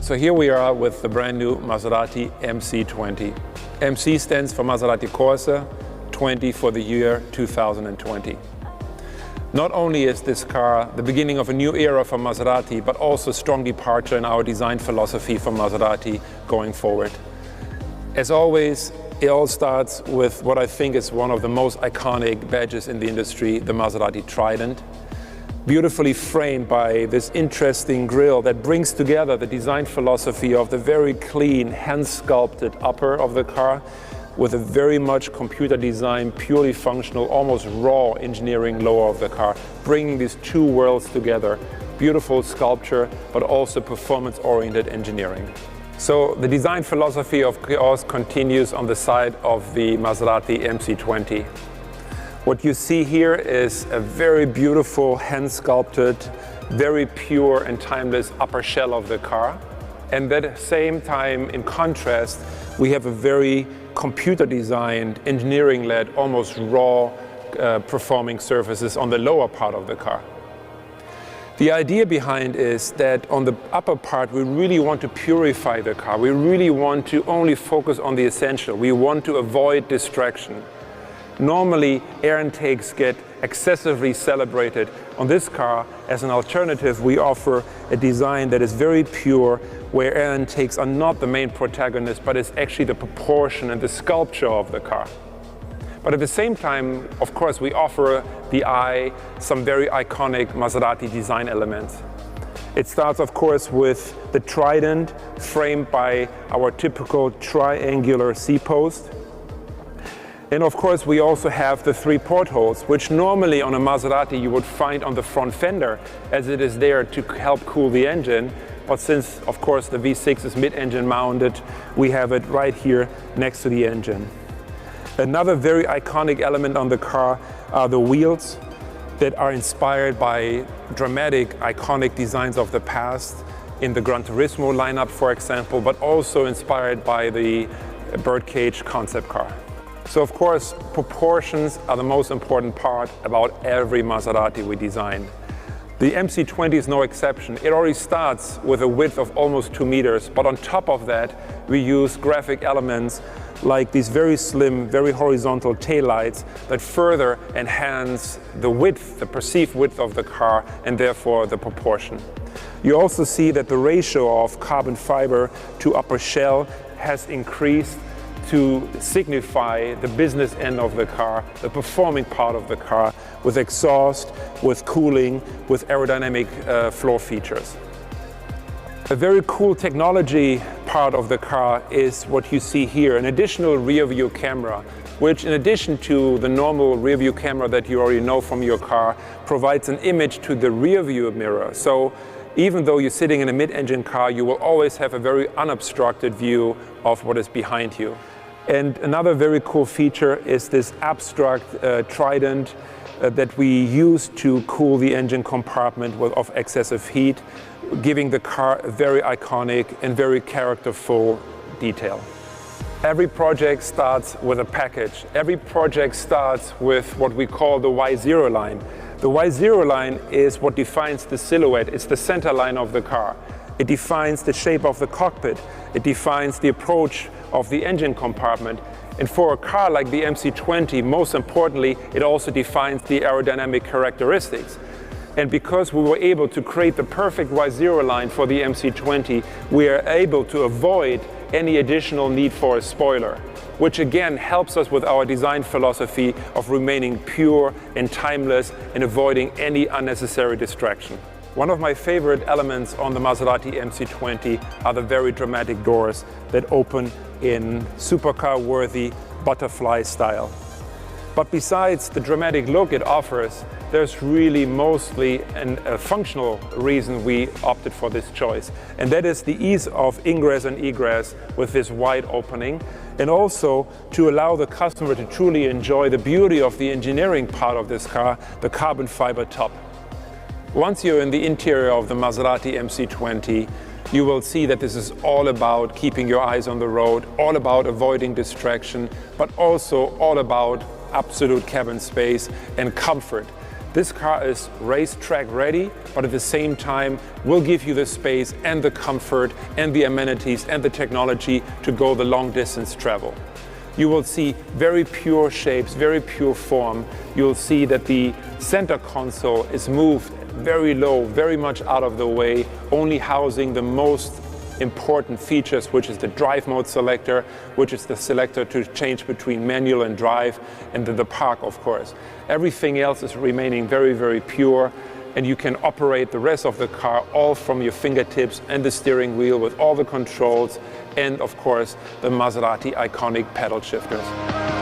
So here we are with the brand new Maserati MC20. MC stands for Maserati Corsa, 20 for the year 2020. Not only is this car the beginning of a new era for Maserati, but also a strong departure in our design philosophy for Maserati going forward. As always, it all starts with what I think is one of the most iconic badges in the industry, the Maserati Trident. Beautifully framed by this interesting grille that brings together the design philosophy of the very clean, hand-sculpted upper of the car with a very much computer design, purely functional, almost raw engineering lower of the car, bringing these two worlds together. Beautiful sculpture, but also performance-oriented engineering. So the design philosophy of chaos continues on the side of the Maserati MC20. What you see here is a very beautiful, hand-sculpted, very pure and timeless upper shell of the car. And at the same time, in contrast, we have a very computer-designed, engineering-led, almost raw performing surfaces on the lower part of the car. The idea behind is that on the upper part, we really want to purify the car. We really want to only focus on the essential. We want to avoid distraction. Normally, air intakes get excessively celebrated. On this car, as an alternative, we offer a design that is very pure, where air intakes are not the main protagonist, but it's actually the proportion and the sculpture of the car. But at the same time, of course, we offer the eye some very iconic Maserati design elements. It starts, of course, with the Trident, framed by our typical triangular C-post. And of course, we also have the three portholes, which normally on a Maserati you would find on the front fender, as it is there to help cool the engine. But since, of course, the V6 is mid-engine mounted, we have it right here next to the engine. Another very iconic element on the car are the wheels that are inspired by dramatic, iconic designs of the past in the Gran Turismo lineup, for example, but also inspired by the Birdcage concept car. So of course, proportions are the most important part about every Maserati we design. The MC20 is no exception. It already starts with a width of almost 2 meters, but on top of that, we use graphic elements like these very slim, very horizontal taillights that further enhance the width, the perceived width of the car, and therefore the proportion. You also see that the ratio of carbon fiber to upper shell has increased to signify the business end of the car, the performing part of the car, with exhaust, with cooling, with aerodynamic floor features. A very cool technology part of the car is what you see here, an additional rear view camera, which in addition to the normal rear view camera that you already know from your car, provides an image to the rear view mirror. So even though you're sitting in a mid-engine car, you will always have a very unobstructed view of what is behind you. And another very cool feature is this abstract Trident that we use to cool the engine compartment of excessive heat, giving the car a very iconic and very characterful detail. Every project starts with a package. Every project starts with what we call the Y0 line. The Y0 line is what defines the silhouette. It's the center line of the car. It defines the shape of the cockpit. It defines the approach of the engine compartment. And for a car like the MC20, most importantly, it also defines the aerodynamic characteristics. And because we were able to create the perfect Y0 line for the MC20, we are able to avoid any additional need for a spoiler, which again helps us with our design philosophy of remaining pure and timeless and avoiding any unnecessary distraction. One of my favorite elements on the Maserati MC20 are the very dramatic doors that open in supercar-worthy butterfly style. But besides the dramatic look it offers, there's really mostly a functional reason we opted for this choice. And that is the ease of ingress and egress with this wide opening, and also to allow the customer to truly enjoy the beauty of the engineering part of this car, the carbon fiber top. Once you're in the interior of the Maserati MC20, you will see that this is all about keeping your eyes on the road, all about avoiding distraction, but also all about absolute cabin space and comfort. This car is racetrack ready, but at the same time will give you the space and the comfort and the amenities and the technology to go the long distance travel. You will see very pure shapes, very pure form. You'll see that the center console is moved very low, very much out of the way, only housing the most important features, which is the drive mode selector, which is the selector to change between manual and drive, and then the park, of course. Everything else is remaining very, very pure, and you can operate the rest of the car all from your fingertips and the steering wheel with all the controls, and of course the Maserati iconic pedal shifters.